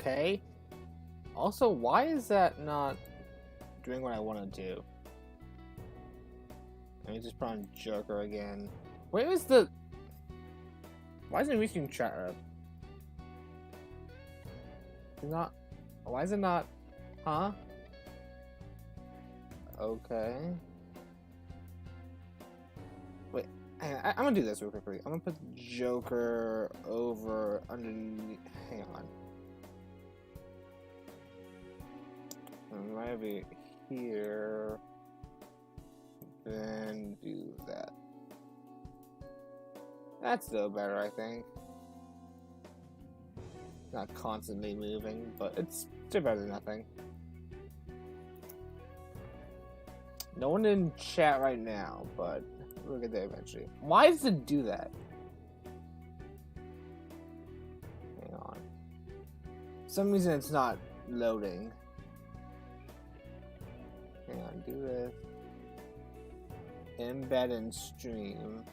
Okay. Also, why is that not doing what I want to do? Let me just put on Joker again. Where is the... Why isn't it reaching chat up? It's not... Why is it not... Huh? Okay. Wait, I'm gonna do this real quickly. I'm gonna put Joker over underneath... Hang on. Right over here. Then do that. That's still better, I think. Not constantly moving, but it's still better than nothing. No one in chat right now, but we'll get there eventually. Why does it do that? Hang on. For some reason it's not loading. Hang on, do this. Embed and stream.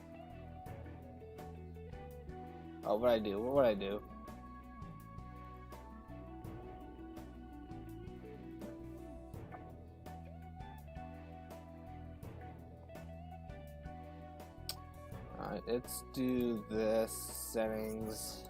Oh, what'd I do? What would I do? Alright, let's do this. Settings.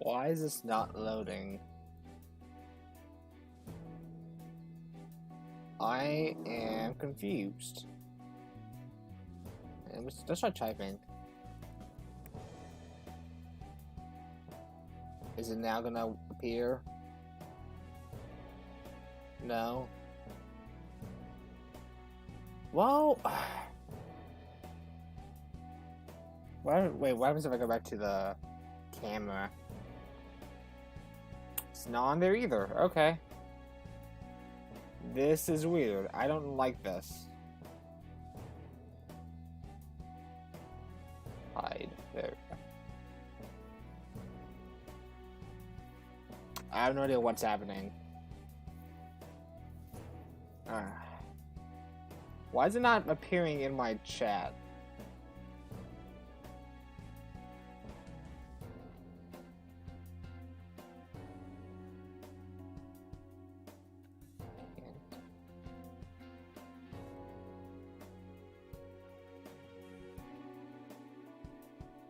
Why is this not loading? I am confused. And let's try typing. Is it now gonna appear? No. Well, wait, what happens if I go back to the camera? It's not on there either. Okay. This is weird. I don't like this. Hide. There. I have no idea what's happening. Why is it not appearing in my chat?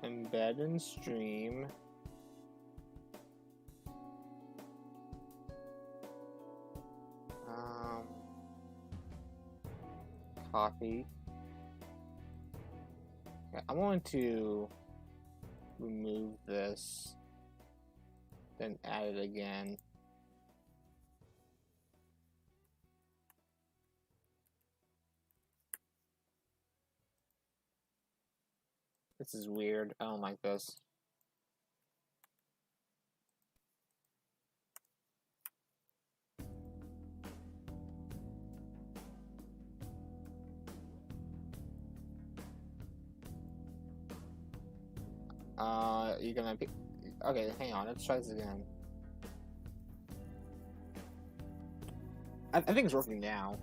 Embed and stream. Copy. Okay, I'm going to remove this, then add it again. This is weird. I don't like this. You're gonna be... Okay, hang on, let's try this again. I think it's working now.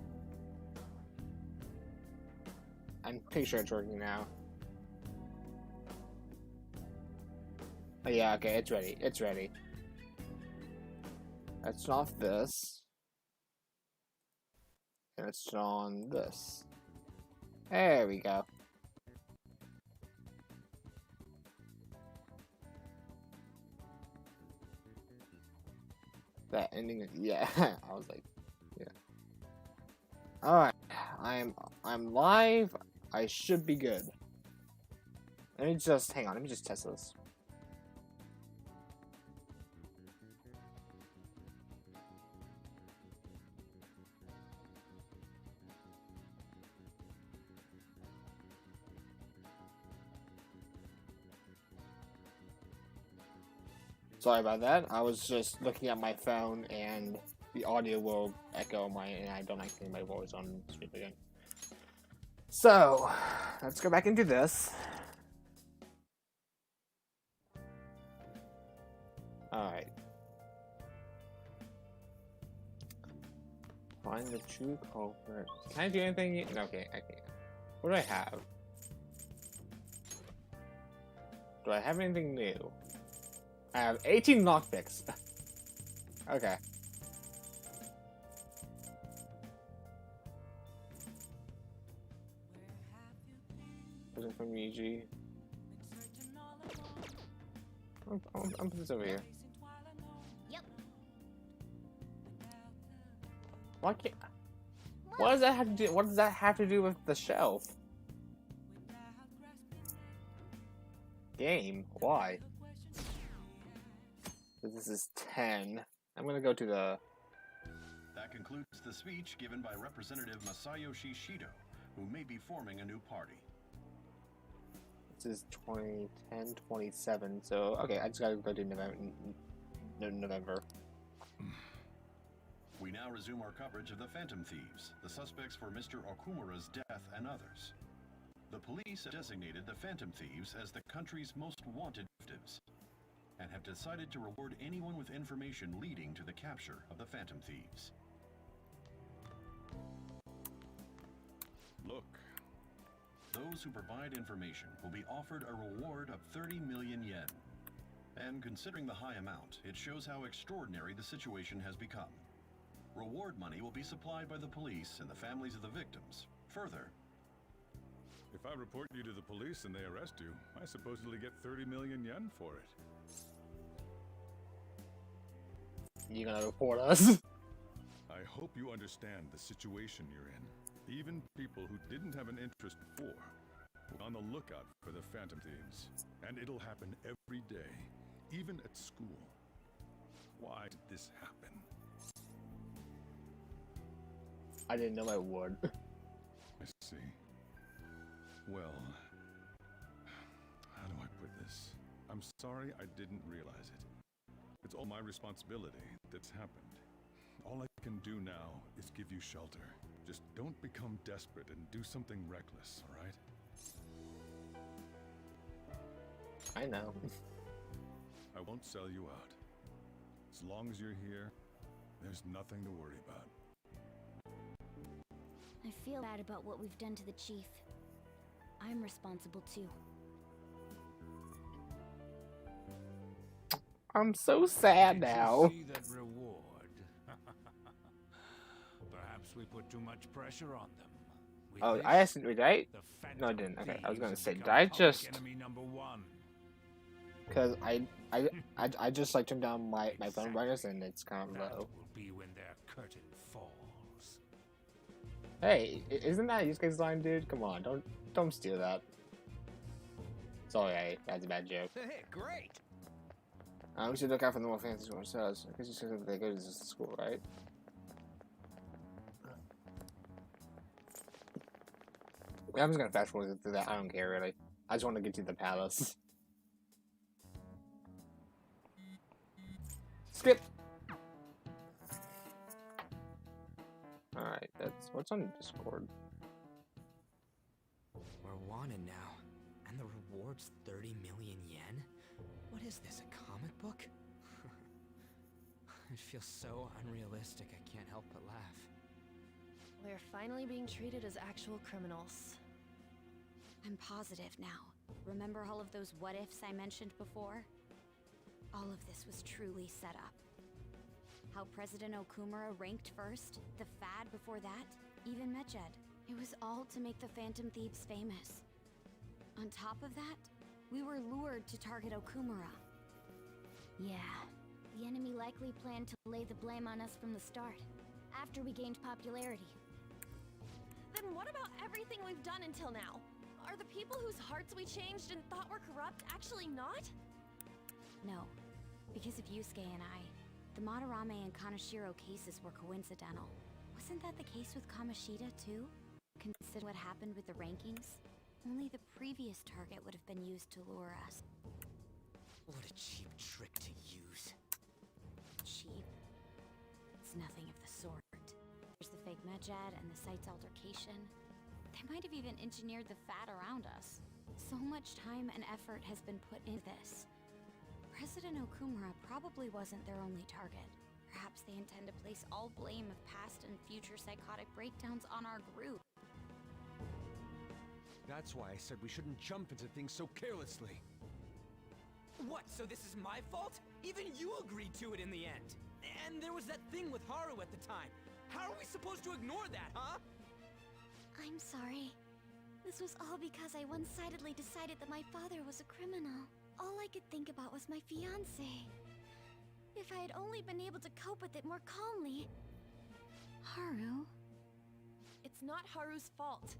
I'm pretty sure it's working now. Oh yeah, okay, it's ready. It's ready. Let's turn off this. And let's turn on this. There we go. That ending, yeah. I was like, yeah. All right, I'm live. I should be good. Let me just hang on. Let me just test this. Sorry about that. I was just looking at my phone and the audio will echo and I don't actually hear my voice on stream again. So, let's go back into this. Alright. Find the true culprit. Can I do anything? No, okay, I can't. What do I have? Do I have anything new? I have 18 lockpicks. Okay. Was it from EG? I'm putting this over here. Yep. Why can't? What does that have to do? What does that have to do with the shelf? Game? Why? This is 10. I'm gonna go to the. That concludes the speech given by Representative Masayoshi Shido, who may be forming a new party. This is 2010, 27. So okay, I just gotta go to November. We now resume our coverage of the Phantom Thieves, the suspects for Mr. Okumura's death and others. The police have designated the Phantom Thieves as the country's most wanted victims, and have decided to reward anyone with information leading to the capture of the Phantom Thieves. Look. Those who provide information will be offered a reward of 30 million yen. And considering the high amount, it shows how extraordinary the situation has become. Reward money will be supplied by the police and the families of the victims. Further, If I report you to the police and they arrest you, I supposedly get 30 million yen for it. You gonna report us? I hope you understand the situation you're in. Even people who didn't have an interest before were on the lookout for the Phantom Thieves. And it'll happen every day, even at school. Why did this happen? I didn't know I would. I see. Well, how do I put this? I'm sorry I didn't realize it. It's all my responsibility that's happened. All I can do now is give you shelter. Just don't become desperate and do something reckless, all right? I know. I won't sell you out. As long as you're here, there's nothing to worry about. I feel bad about what we've done to the chief. I'm responsible too. I'm so sad now. Did you see that reward? Perhaps we put too much pressure on them. With Oh, this, I asked. Did I? the No, I Phantom didn't. Okay, I was Thieves gonna have say, did become I public just? enemy number one. Because I just like turned down my phone brightness and it's kind of That low. will be when their curtain falls. Hey, isn't that use case line, dude? Come on, don't steal that. Sorry, that's a bad joke. Hey, great! We should look out for the more fancy one ourselves. Because you said that they go to this school, right? Yeah, I'm just gonna fast forward through that. I don't care really. I just want to get to the palace. Skip. All right, that's what's on Discord. We're wanted now, and the reward's 30 million yen? What is this, a comic book? It feels so unrealistic, I can't help but laugh. We're finally being treated as actual criminals. I'm positive now. Remember all of those what-ifs I mentioned before? All of this was truly set up. How President Okumura ranked first, the fad before that, even Mechad. It was all to make the Phantom Thieves famous. On top of that, we were lured to target Okumura. Yeah, the enemy likely planned to lay the blame on us from the start, after we gained popularity. Then what about everything we've done until now? Are the people whose hearts we changed and thought were corrupt actually not? No, because of Yusuke and I, the Madarame and Kaneshiro cases were coincidental. Wasn't that the case with Kamoshida too? Consider what happened with the rankings. Only the previous target would have been used to lure us. What a cheap trick to use. Cheap? It's nothing of the sort. There's the fake Mechad and the site's altercation. They might have even engineered the fad around us. So much time and effort has been put into this. President Okumura probably wasn't their only target. Perhaps they intend to place all blame of past and future psychotic breakdowns on our group. That's why I said we shouldn't jump into things so carelessly. What, so this is my fault? Even you agreed to it in the end. And there was that thing with Haru at the time. How are we supposed to ignore that, huh? I'm sorry. This was all because I one-sidedly decided that my father was a criminal. All I could think about was my fiancé. If I had only been able to cope with it more calmly. Haru? It's not Haru's fault.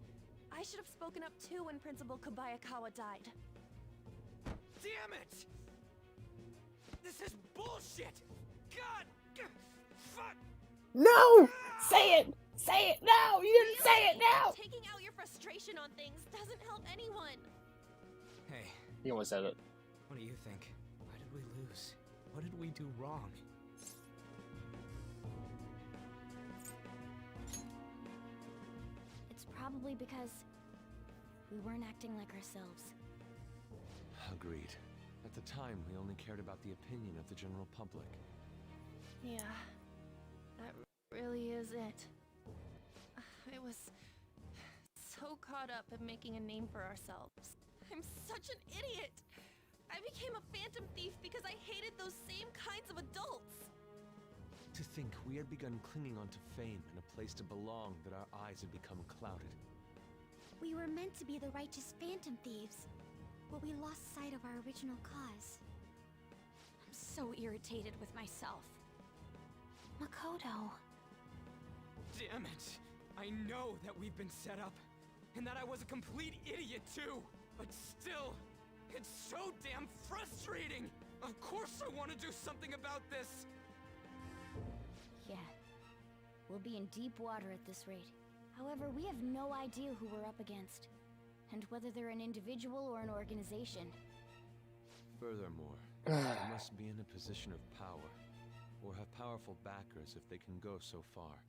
I should have spoken up too when Principal Kobayakawa died. Damn it! This is bullshit! God! Fuck! No! Say it! Say it now! You didn't say it now! Taking out your frustration on things doesn't help anyone. Hey, He almost said it. what do you think? Why did we lose? What did we do wrong? It's probably because we weren't acting like ourselves. Agreed. At the time, we only cared about the opinion of the general public. Yeah, that really is it. I was so caught up in making a name for ourselves. I'm such an idiot! I became a phantom thief because I hated those same kinds of adults! To think we had begun clinging onto fame and a place to belong that our eyes had become clouded. We were meant to be the righteous phantom thieves, but we lost sight of our original cause. I'm so irritated with myself. Makoto. Damn it! I know that we've been set up, and that I was a complete idiot too! But still, it's so damn frustrating! Of course I want to do something about this! Yeah. We'll be in deep water at this rate. However, we have no idea who we're up against, and whether they're an individual or an organization. Furthermore, they must be in a position of power, or have powerful backers if they can go so far.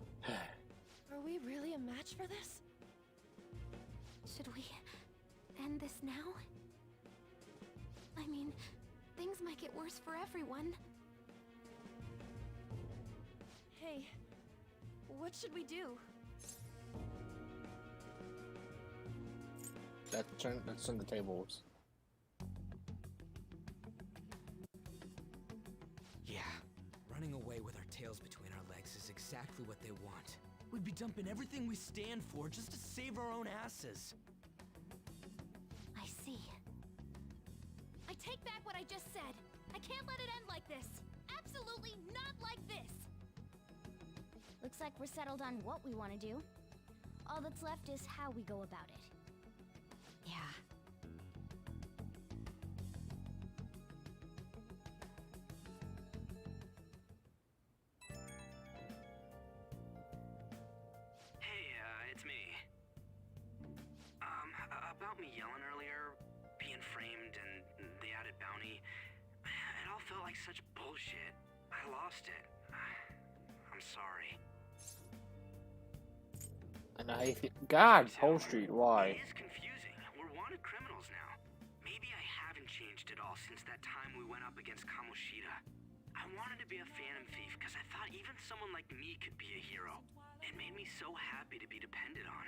Are we really a match for this? Should we end this now? I mean, things might get worse for everyone. Hey, what should we do? Let's turn the tables. Yeah, running away with our tails between our legs is exactly what they want. We'd be dumping everything we stand for just to save our own asses. I see. I take back what I just said. I can't let it end like this. Absolutely not like this. Looks like we're settled on what we want to do. All that's left is how we go about it. Yeah. Hey, it's me. About me yelling earlier, being framed, and the added bounty, it all felt like such bullshit. I lost it. I'm sorry. And I God, Whole Street, why? It is confusing. We're wanted criminals now. Maybe I haven't changed at all since that time we went up against Kamoshida. I wanted to be a phantom thief because I thought even someone like me could be a hero. It made me so happy to be depended on.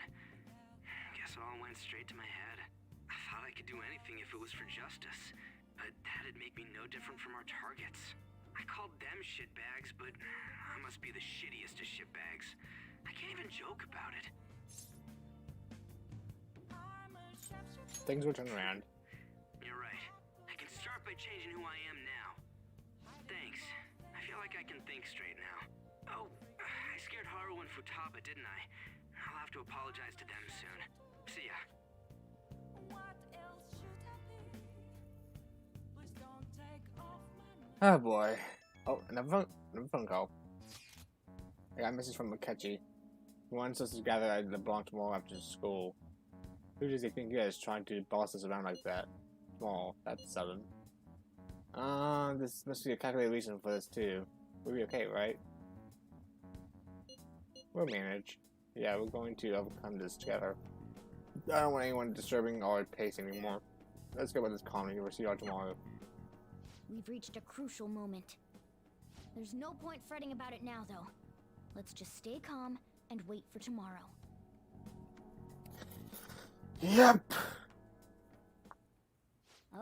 Guess it all went straight to my head. I thought I could do anything if it was for justice, but that'd make me no different from our targets. I called them shitbags, but I must be the shittiest of shitbags. I can't even joke about it. Things will turn around. You're right. I can start by changing who I am now. Thanks. I feel like I can think straight now. Oh, I scared Haru and Futaba, didn't I? I'll have to apologize to them soon. See ya. Oh boy. Oh, another phone call. I got a message from Akechi. He wants us to gather at the block tomorrow after school. Who does he think he is trying to boss us around like that? Well, that's 7. This must be a calculated reason for this too. We'll be okay, right? We'll manage. Yeah, we're going to overcome this together. I don't want anyone disturbing our pace anymore. Let's go with this calmly. We'll see y'all tomorrow. We've reached a crucial moment. There's no point fretting about it now, though. Let's just stay calm and wait for tomorrow. Yep.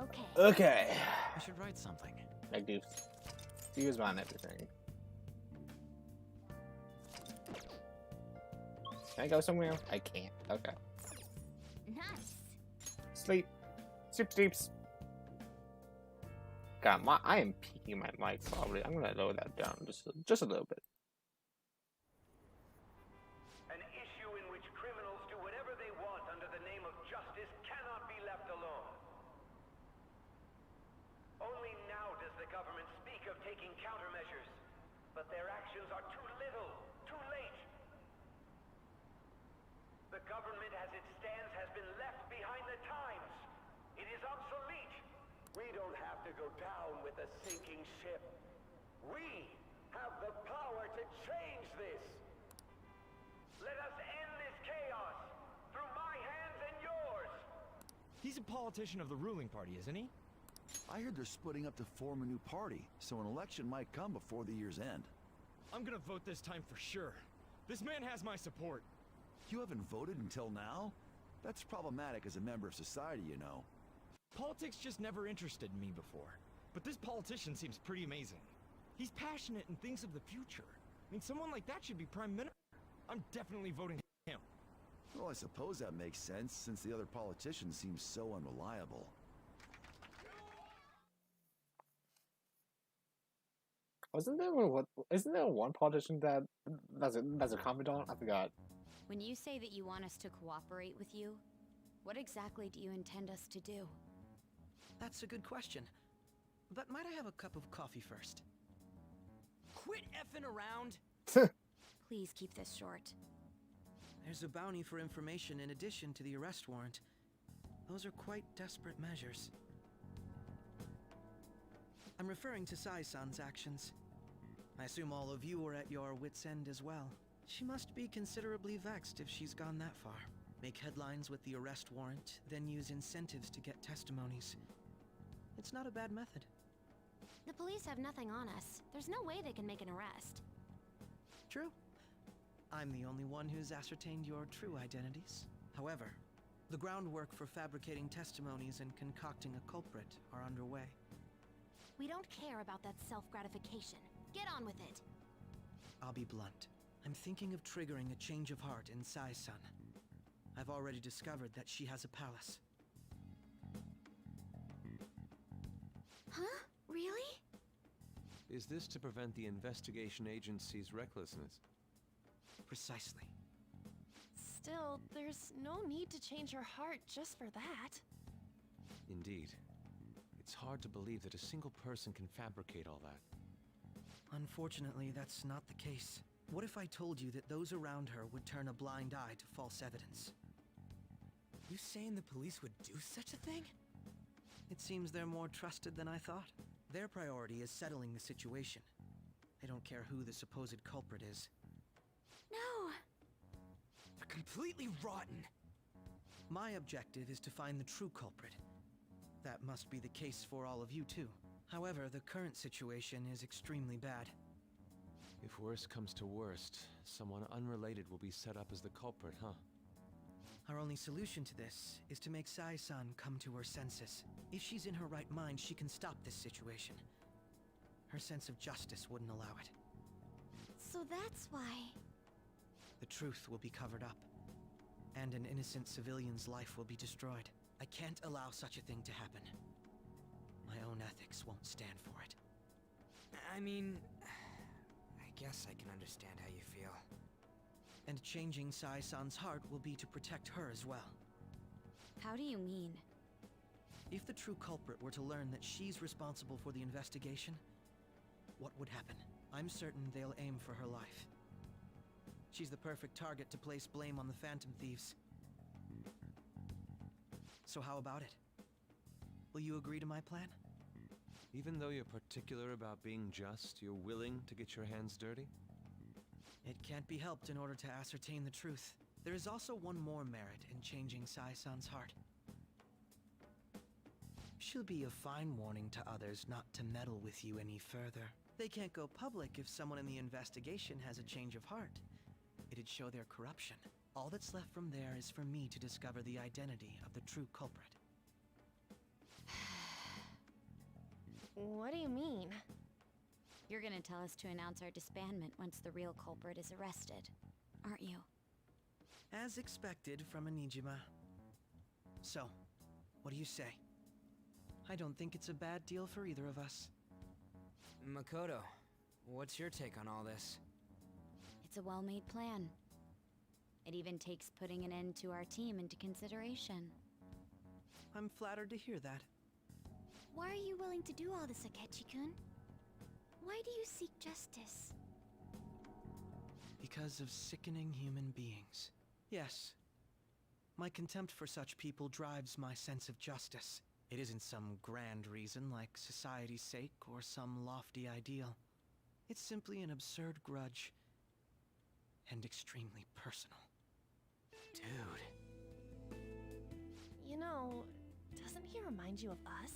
Okay. Okay. I should write something. Like these. Use on everything. Can I go somewhere? I can't. Okay. Nice. Sleep. Sleeps. God, I am peaking my mic probably. I'm gonna lower that down just a little bit. An issue in which criminals do whatever they want under the name of justice cannot be left alone. Only now does the government speak of taking countermeasures, but their actions are too little, too late. The government as it stands has been left behind the times. It is obsolete. We don't have to go down with a sinking ship. We have the power to change this. Let us end this chaos through my hands and yours. He's a politician of the ruling party, isn't he? I heard they're splitting up to form a new party, so an election might come before the year's end. I'm gonna vote this time for sure. This man has my support. You haven't voted until now? That's problematic as a member of society, you know. Politics just never interested me before. But this politician seems pretty amazing. He's passionate and thinks of the future. I mean, someone like that should be prime minister. I'm definitely voting him. Well, I suppose that makes sense, since the other politicians seem so unreliable. Isn't there one politician that's a confidant? I forgot. When you say that you want us to cooperate with you, what exactly do you intend us to do? That's a good question. But might I have a cup of coffee first? Quit effing around. Please keep this short. There's a bounty for information in addition to the arrest warrant. Those are quite desperate measures. I'm referring to Sai-san's actions. I assume all of you are at your wits' end as well. She must be considerably vexed if she's gone that far. Make headlines with the arrest warrant, then use incentives to get testimonies. It's not a bad method. The police have nothing on us. There's no way they can make an arrest. True. I'm the only one who's ascertained your true identities. However, the groundwork for fabricating testimonies and concocting a culprit are underway. We don't care about that self-gratification. Get on with it. I'll be blunt. I'm thinking of triggering a change of heart in Sai-san. I've already discovered that she has a palace. Huh? Really? Is this to prevent the investigation agency's recklessness? Precisely. Still, there's no need to change her heart just for that. Indeed. It's hard to believe that a single person can fabricate all that. Unfortunately, that's not the case. What if I told you that those around her would turn a blind eye to false evidence? You saying the police would do such a thing? It seems they're more trusted than I thought. Their priority is settling the situation. They don't care who the supposed culprit is. No! They're completely rotten. My objective is to find the true culprit. That must be the case for all of you too. However, the current situation is extremely bad. If worst comes to worst, someone unrelated will be set up as the culprit, huh? Our only solution to this is to make Sai-san come to her senses. If she's in her right mind, she can stop this situation. Her sense of justice wouldn't allow it. So that's why... The truth will be covered up, and an innocent civilian's life will be destroyed. I can't allow such a thing to happen. My own ethics won't stand for it. I mean, I guess I can understand how you feel. And changing Sai-san's heart will be to protect her as well. How do you mean? If the true culprit were to learn that she's responsible for the investigation, what would happen? I'm certain they'll aim for her life. She's the perfect target to place blame on the Phantom Thieves. So how about it? Will you agree to my plan? Even though you're particular about being just, you're willing to get your hands dirty? It can't be helped in order to ascertain the truth. There is also one more merit in changing Sai-san's heart. She'll be a fine warning to others not to meddle with you any further. They can't go public if someone in the investigation has a change of heart. It'd show their corruption. All that's left from there is for me to discover the identity of the true culprit. What do you mean? You're gonna tell us to announce our disbandment once the real culprit is arrested, aren't you? As expected from a Nijima. So, what do you say? I don't think it's a bad deal for either of us. Makoto, what's your take on all this? It's a well-made plan. It even takes putting an end to our team into consideration. I'm flattered to hear that. Why are you willing to do all this, Akechi-kun? Why do you seek justice? Because of sickening human beings. Yes. My contempt for such people drives my sense of justice. It isn't some grand reason like society's sake or some lofty ideal. It's simply an absurd grudge. And extremely personal. Dude. You know, doesn't he remind you of us?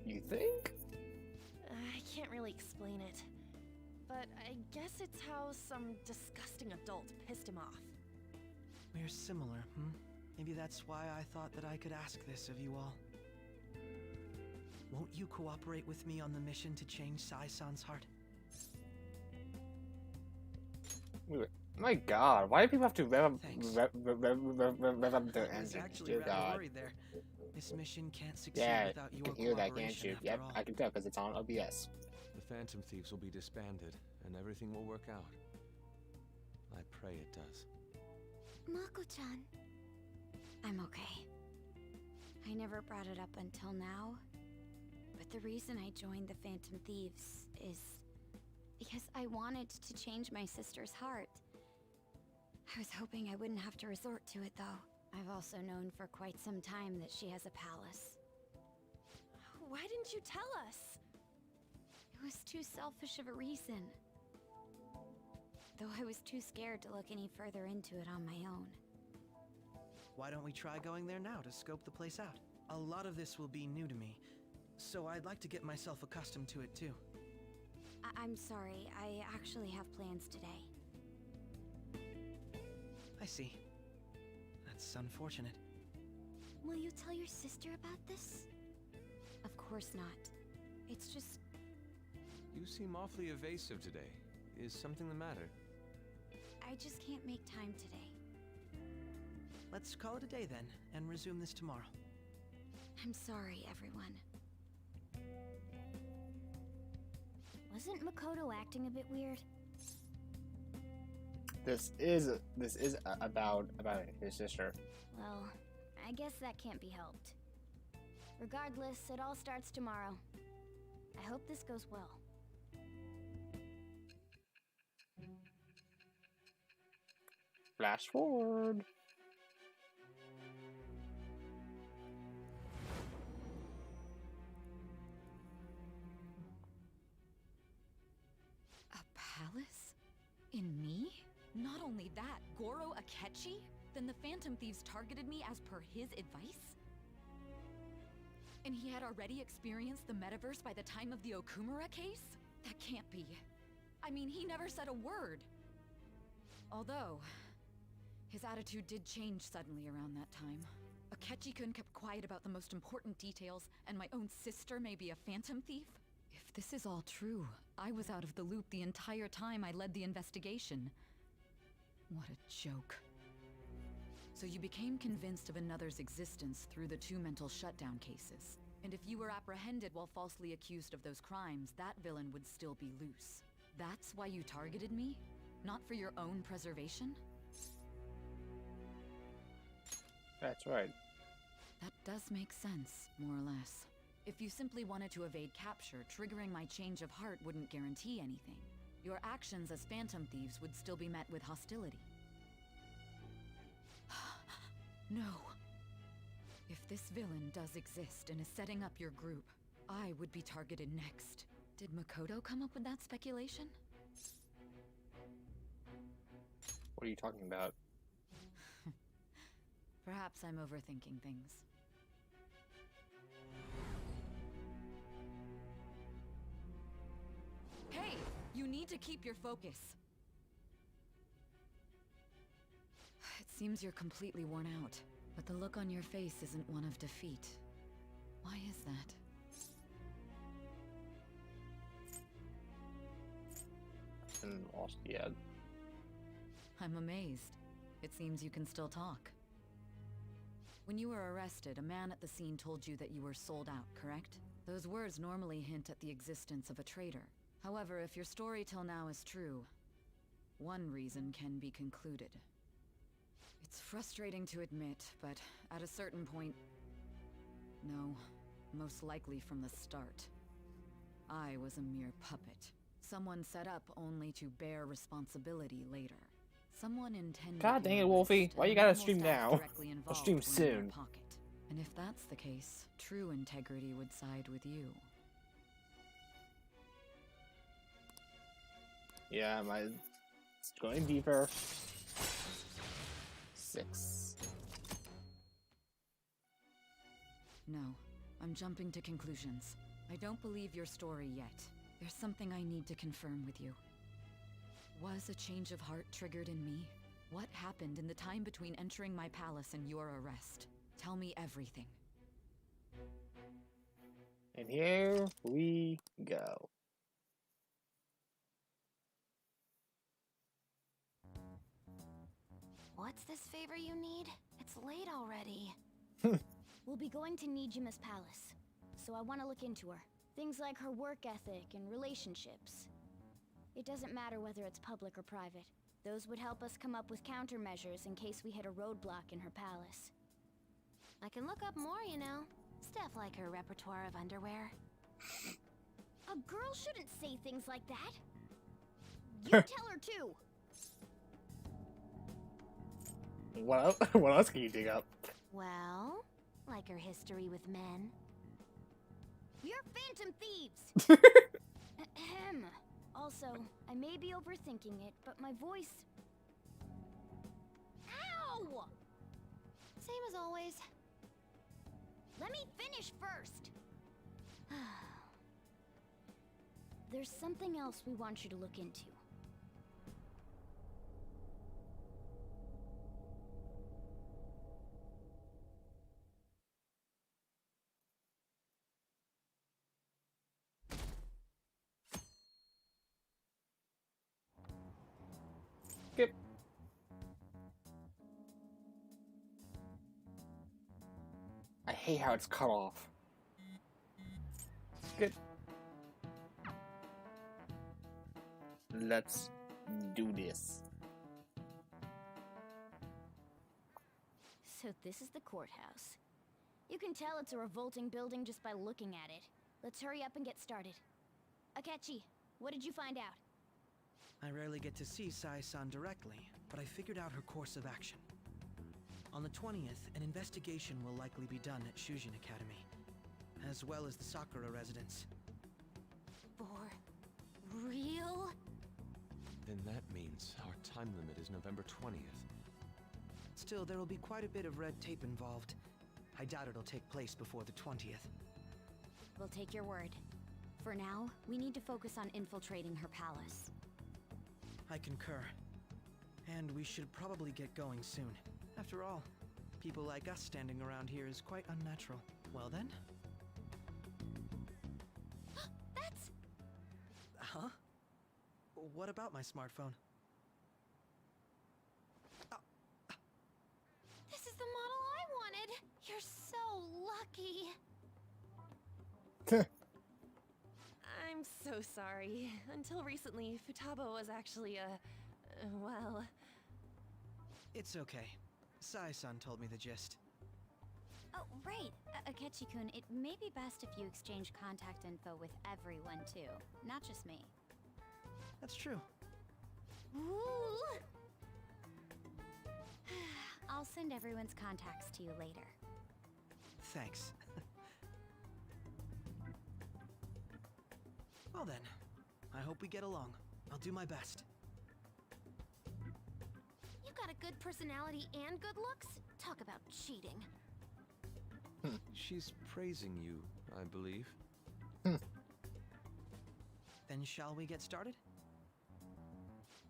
You think? I can't really explain it. But I guess it's how some disgusting adult pissed him off. We're similar, Maybe that's why I thought that I could ask this of you all. Won't you cooperate with me on the mission to change Sai-san's heart? My God, why do people have to rev up their I was engines? actually Dear rather God. worried there. This mission can't succeed Yeah, without you your can hear that, cooperation can't you? after Yep, all. I can tell because it's on OBS. The Phantom Thieves will be disbanded, and everything will work out. I pray it does. Mako-chan. I'm okay. I never brought it up until now, but the reason I joined the Phantom Thieves is because I wanted to change my sister's heart. I was hoping I wouldn't have to resort to it, though. I've also known for quite some time that she has a palace. Why didn't you tell us? It was too selfish of a reason. Though I was too scared to look any further into it on my own. Why don't we try going there now to scope the place out? A lot of this will be new to me, so I'd like to get myself accustomed to it too. I'm sorry, I actually have plans today. I see. That's unfortunate. Will you tell your sister about this? Of course not. It's just... You seem awfully evasive today. Is something the matter? I just can't make time today. Let's call it a day then, and resume this tomorrow. I'm sorry, everyone. Wasn't Makoto acting a bit weird? This is about his sister. Well, I guess that can't be helped. Regardless, it all starts tomorrow. I hope this goes well. Flash forward. A palace? In me? Not only that, Goro Akechi? Then the Phantom Thieves targeted me as per his advice? And he had already experienced the metaverse by the time of the Okumura case? That can't be. I mean, he never said a word. Although, his attitude did change suddenly around that time. Akechi-kun kept quiet about the most important details, and my own sister may be a phantom thief? If this is all true, I was out of the loop the entire time I led the investigation. What a joke. So you became convinced of another's existence through the 2 mental shutdown cases. And if you were apprehended while falsely accused of those crimes, that villain would still be loose. That's why you targeted me? Not for your own preservation? That's right. That does make sense, more or less. If you simply wanted to evade capture, triggering my change of heart wouldn't guarantee anything. Your actions as Phantom Thieves would still be met with hostility. No. If this villain does exist and is setting up your group, I would be targeted next. Did Makoto come up with that speculation? What are you talking about? Perhaps I'm overthinking things. need to keep your focus. It seems you're completely worn out, but the look on your face isn't one of defeat. Why is that? And lost yet. I'm amazed. It seems you can still talk. When you were arrested, a man at the scene told you that you were sold out, correct? Those words normally hint at the existence of a traitor. However, if your story till now is true, one reason can be concluded. It's frustrating to admit, but at a certain point... No, most likely from the start. I was a mere puppet. Someone set up only to bear responsibility later. Someone intended... God dang it, Wolfie. Why you gotta stream now? I'll stream soon. And if that's the case, true integrity would side with you. Yeah, it's going deeper. 6. No, I'm jumping to conclusions. I don't believe your story yet. There's something I need to confirm with you. Was a change of heart triggered in me? What happened in the time between entering my palace and your arrest? Tell me everything. And here we go. What's this favor you need? It's late already. We'll be going to Nijima's palace, so I want to look into her. Things like her work ethic and relationships. It doesn't matter whether it's public or private. Those would help us come up with countermeasures in case we hit a roadblock in her palace. I can look up more, you know. Stuff like her repertoire of underwear. A girl shouldn't say things like that. You tell her too. What else can you dig up? Well, like her history with men. We're phantom thieves! Ahem. Also, I may be overthinking it, but my voice... Ow! Same as always. Let me finish first! There's something else we want you to look into. Skip. I hate how it's cut off. Skip. Let's do this. So this is the courthouse. You can tell it's a revolting building just by looking at it. Let's hurry up and get started. Akechi, what did you find out? I rarely get to see Sai-san directly, but I figured out her course of action. On the 20th, an investigation will likely be done at Shujin Academy, as well as the Sakura residence. For real? Then that means our time limit is November 20th. Still, there will be quite a bit of red tape involved. I doubt it'll take place before the 20th. We'll take your word. For now, we need to focus on infiltrating her palace. I concur. And we should probably get going soon. After all, people like us standing around here is quite unnatural. Well then? That's... Huh? What about my smartphone? This is the model I wanted! You're so lucky! I'm so sorry. Until recently, Futaba was actually well... It's okay. Sai-san told me the gist. Oh, right. Akechi-kun, it may be best if you exchange contact info with everyone, too. Not just me. That's true. Ooh. I'll send everyone's contacts to you later. Thanks. Well then, I hope we get along. I'll do my best. You got a good personality and good looks? Talk about cheating. She's praising you, I believe. Then shall we get started?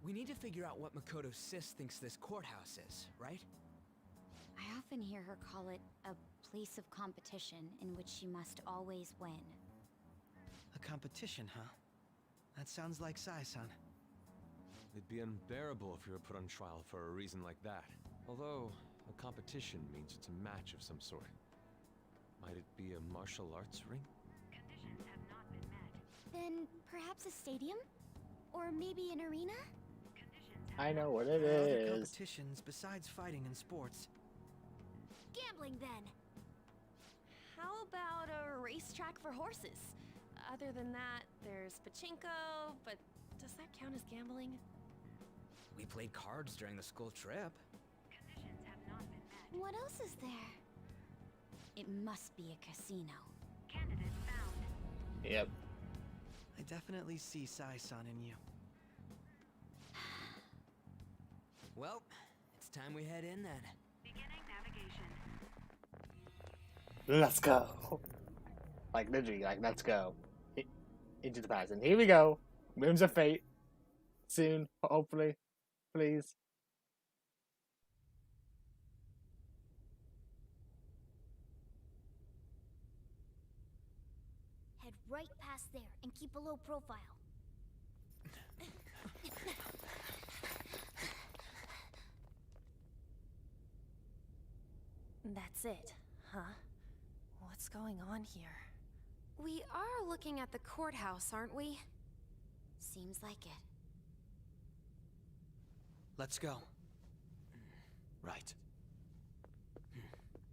We need to figure out what Makoto's sis thinks this courthouse is, right? I often hear her call it a place of competition in which she must always win. A competition, huh? That sounds like Sai-san. It'd be unbearable if you were put on trial for a reason like that. Although, a competition means it's a match of some sort. Might it be a martial arts ring? Conditions have not been met. Then perhaps a stadium? Or maybe an arena? I know what it There are other is. competitions besides fighting and sports. Gambling, then. How about a racetrack for horses? Other than that, there's pachinko, but does that count as gambling? We played cards during the school trip. Conditions have not been met. What else is there? It must be a casino. Candidate found. Yep. I definitely see Sai-san in you. Well, it's time we head in then. Beginning navigation. Let's go. Like literally, like let's go. Into the past. And here we go. Whims of Fate. Soon, hopefully. Please. Head right past there and keep a low profile. That's it, huh? What's going on here? We are looking at the courthouse, aren't we? Seems like it. Let's go. Right.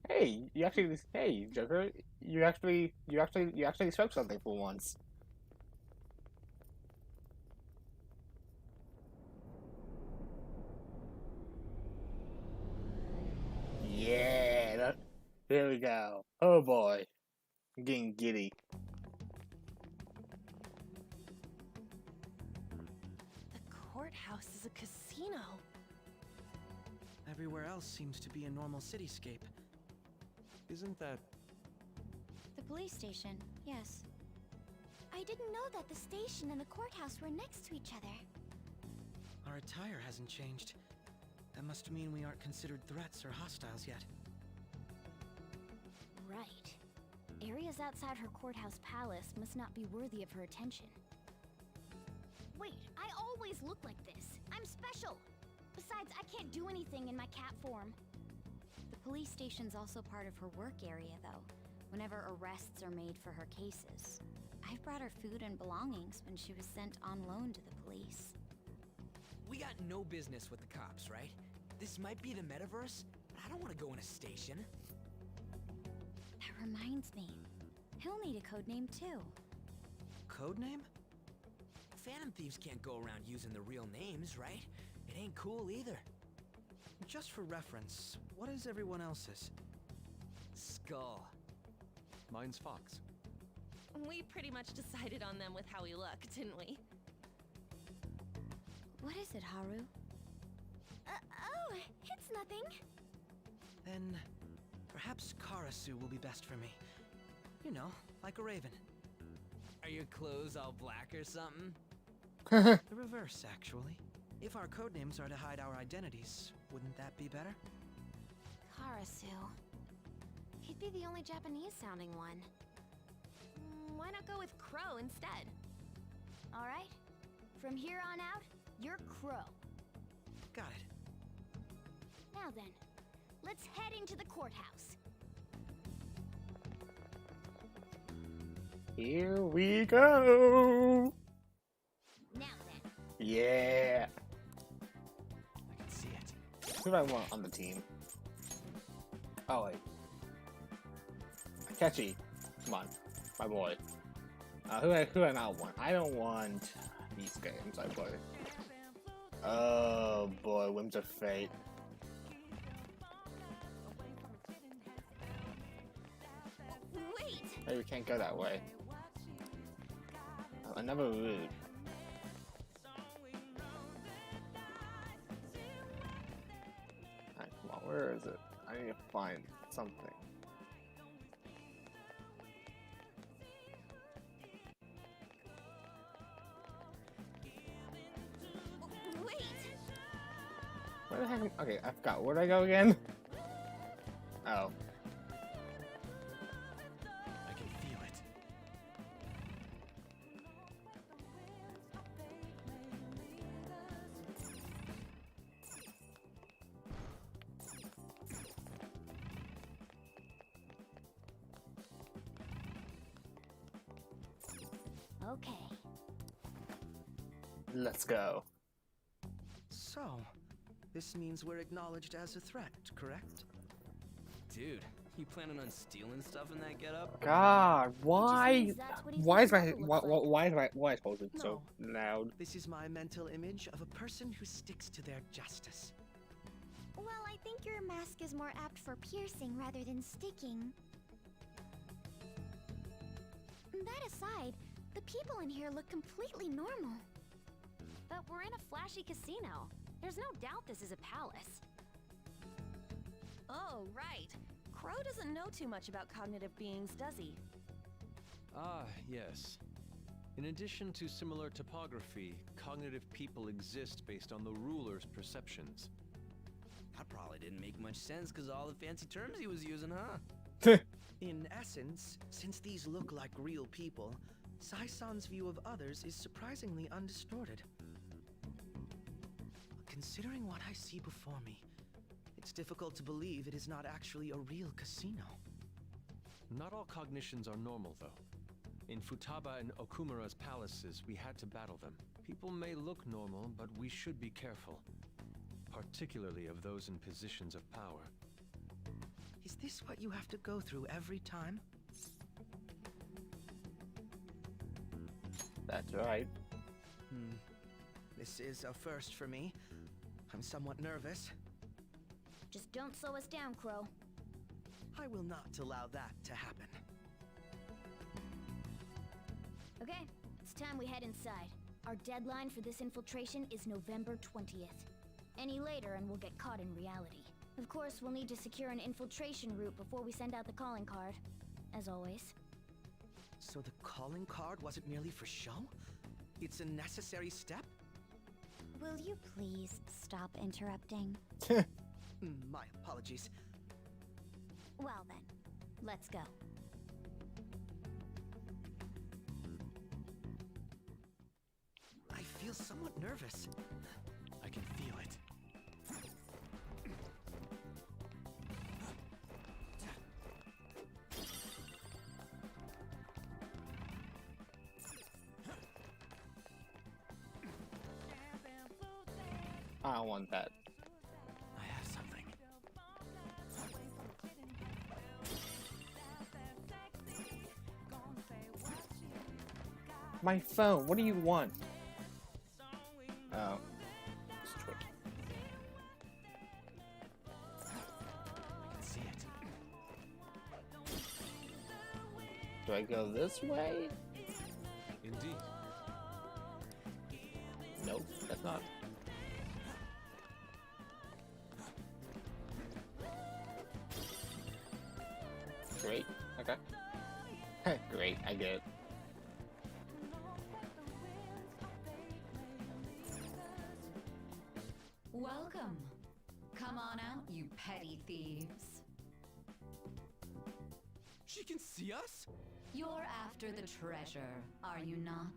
Hey, hey, Joker, you actually spoke something for once. Yeah, there we go. Oh boy, I'm getting giddy. The courthouse is a casino. Everywhere else seems to be a normal cityscape. Isn't that... The police station, yes. I didn't know that the station and the courthouse were next to each other. Our attire hasn't changed. That must mean we aren't considered threats or hostiles yet. Right. Areas outside her courthouse palace must not be worthy of her attention. Wait, I always look like this. I'm special. Besides, I can't do anything in my cat form. The police station's also part of her work area, though, whenever arrests are made for her cases. I've brought her food and belongings when she was sent on loan to the police. We got no business with the cops, right? This might be the metaverse, but I don't want to go in a station. That reminds me. He'll need a code name, too. Codename? Phantom thieves can't go around using the real names, right? It ain't cool either. Just for reference, what is everyone else's? Skull. Mine's Fox. We pretty much decided on them with how we look, didn't we? What is it, Haru? Oh, it's nothing. Then, perhaps Karasu will be best for me. You know, like a raven. Are your clothes all black or something? The reverse, actually. If our codenames are to hide our identities, wouldn't that be better? Karasu. He'd be the only Japanese-sounding one. Why not go with Crow instead? All right. From here on out, you're Crow. Got it. Now then, let's head into the courthouse. Here we go. Now then. Yeah. I can see it. Who do I want on the team? Oh wait. Akechi. Come on. My boy. Who do I not want? I don't want these games I play. Oh boy, Whims of Fate. Wait! Maybe we can't go that way. Another route. Alright, come on, where is it? I need to find something. Wait! Where the heck okay, I forgot. Where did I go again? Oh. I can feel it. Okay. Let's go. So, this means we're acknowledged as a threat, correct? Dude, you planning on stealing stuff in that getup? God, why? means that's what he's Why is my supposed to look like. why is supposed to so loud? This is my mental image of a person who sticks to their justice. Well, I think your mask is more apt for piercing rather than sticking. That aside, the people in here look completely normal. But we're in a flashy casino. There's no doubt this is a palace. Oh, right. Crow doesn't know too much about cognitive beings, does he? Ah, yes. In addition to similar topography, cognitive people exist based on the ruler's perceptions. That probably didn't make much sense because all the fancy terms he was using, huh? In essence, since these look like real people, Sai-san's view of others is surprisingly undistorted. Considering what I see before me, it's difficult to believe it is not actually a real casino. Not all cognitions are normal, though. In Futaba and Okumura's palaces, we had to battle them. People may look normal, but we should be careful. Particularly of those in positions of power. Is this what you have to go through every time? That's right. This is a first for me. I'm somewhat nervous. Just don't slow us down, Crow. I will not allow that to happen. Okay, it's time we head inside. Our deadline for this infiltration is November 20th. Any later and we'll get caught in reality. Of course, we'll need to secure an infiltration route before we send out the calling card. As always. So the calling card wasn't merely for show? It's a necessary step? Will you please stop interrupting? My apologies. Well then, let's go. I feel somewhat nervous. I can feel it. I don't want that. I have something. My phone. What do you want? Oh. It's tricky. I can see it. Do I go this way? Indeed. Nope, that's not. Great. Okay. Great, I get it. Welcome. Come on out, you petty thieves. She can see us? You're after the treasure, are you not?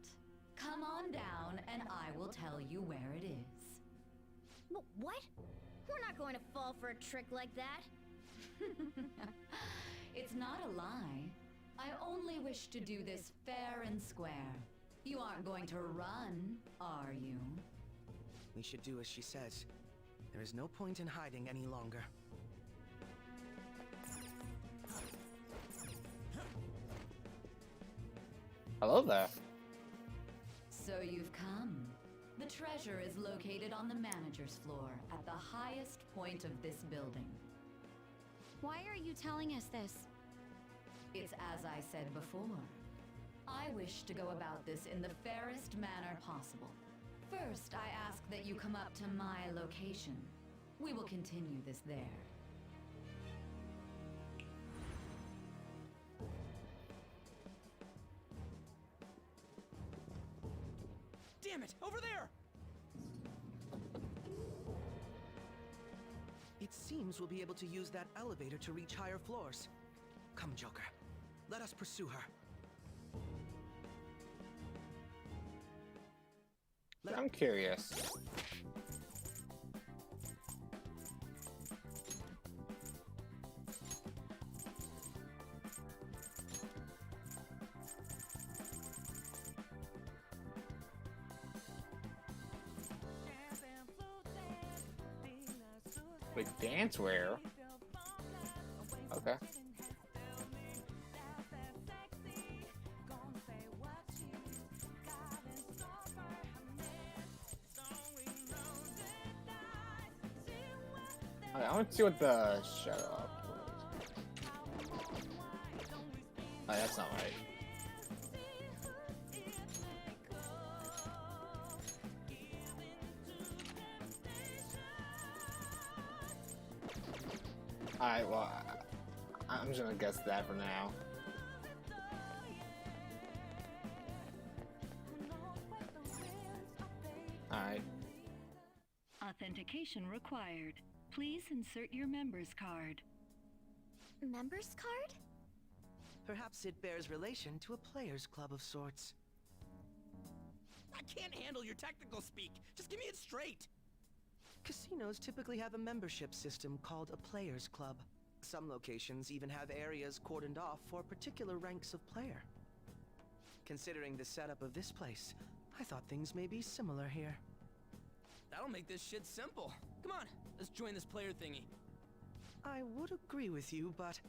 Come on down and I will tell you where it is. What? We're not going to fall for a trick like that. It's not a lie. I only wish to do this fair and square. You aren't going to run, are you? We should do as she says. There is no point in hiding any longer. Hello there. So you've come. The treasure is located on the manager's floor at the highest point of this building. Why are you telling us this? It's as I said before. I wish to go about this in the fairest manner possible. First, I ask that you come up to my location. We will continue this there. Damn it! Over there! seems we'll be able to use that elevator to reach higher floors. Come, Joker. Let us pursue her. I'm curious. Like dancewear? Okay. Okay, I want to see what the shut up was. Oh, that's not right. Alright, well, I'm just gonna guess that for now. Alright. Authentication required. Please insert your member's card. Members card? Perhaps it bears relation to a players' club of sorts. I can't handle your technical speak. Just give me it straight. Casinos typically have a membership system called a players' club. Some locations even have areas cordoned off for particular ranks of player. Considering the setup of this place, I thought things may be similar here. That'll make this shit simple. Come on, let's join this player thingy. I would agree with you, but...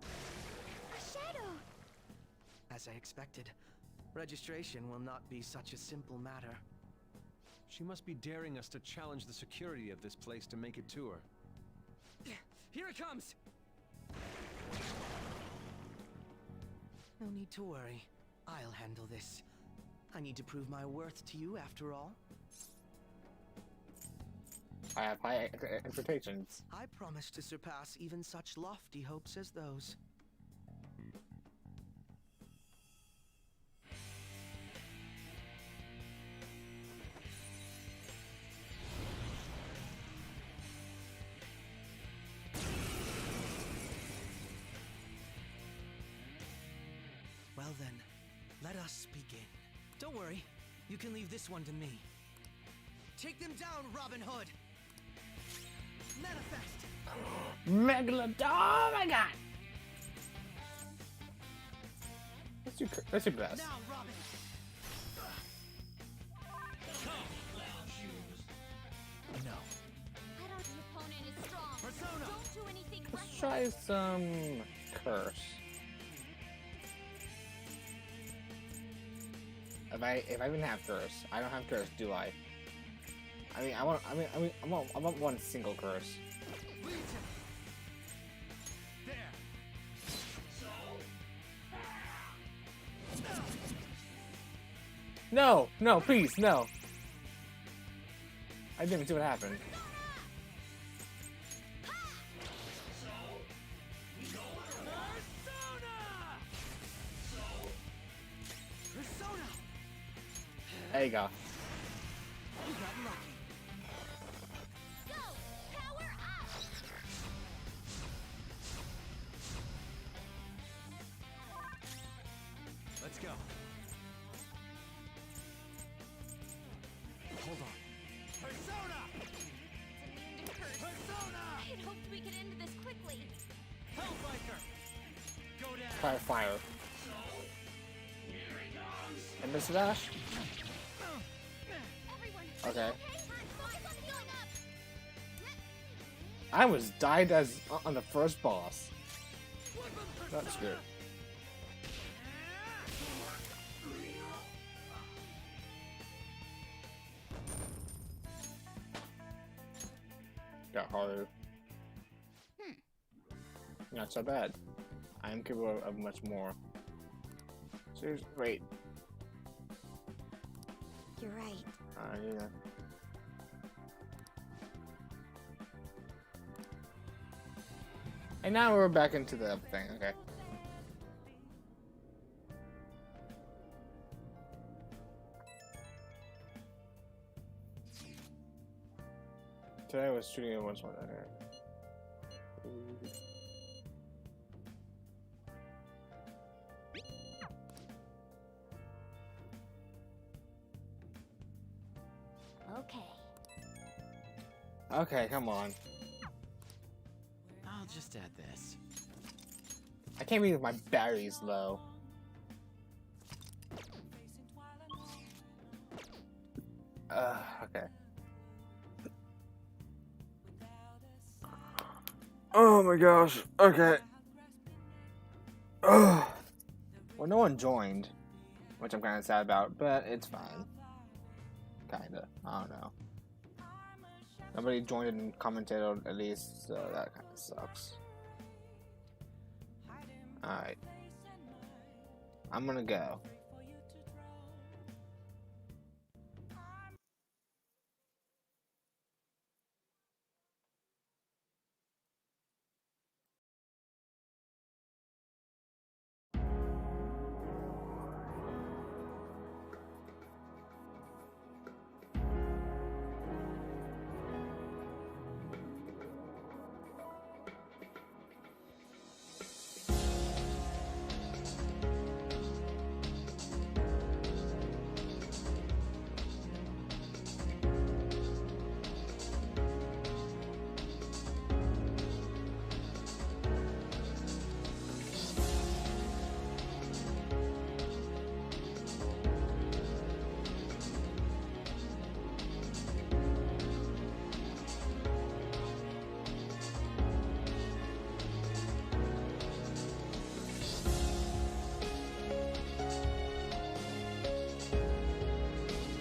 A shadow! As I expected, registration will not be such a simple matter. She must be daring us to challenge the security of this place to make it to her. Here it comes! No need to worry. I'll handle this. I need to prove my worth to you after all. I have high expectations. I promise to surpass even such lofty hopes as those. Well then, let us begin. Don't worry, you can leave this one to me. Take them down, Robin Hood! Manifest! Megalodon! Oh my god! That's your best. Now, Robin! No. I don't. The opponent is strong. Persona! Don't do anything Let's reckless. try some curse. If I even have curse, I don't have curse, do I? I want one single curse. Legion! There! No, no, please, no. I didn't even see what happened. Persona! There you go. You got lucky. Go! Power up! Let's go. Hold on. Persona! It's immune to curse. Persona! I had hoped we could end this quickly. Hellbiker! Go down! Fire, fire. And Mr. Dash? Everyone, Okay. okay? Focus on healing up. I was died as on the first boss. That's good. Got harder. Not so bad. I am capable of much more. Seriously, wait. You're right. Yeah. And now we're back into the thing, okay. Today I was shooting at once more there. Okay. Okay, come on. I'll just add this. I can't believe my battery's low. Okay. Oh my gosh. Okay. Well, no one joined, which I'm kind of sad about, but it's fine. Kinda. I don't know. Nobody joined and commented at least, so that kind of sucks. Alright. I'm gonna go.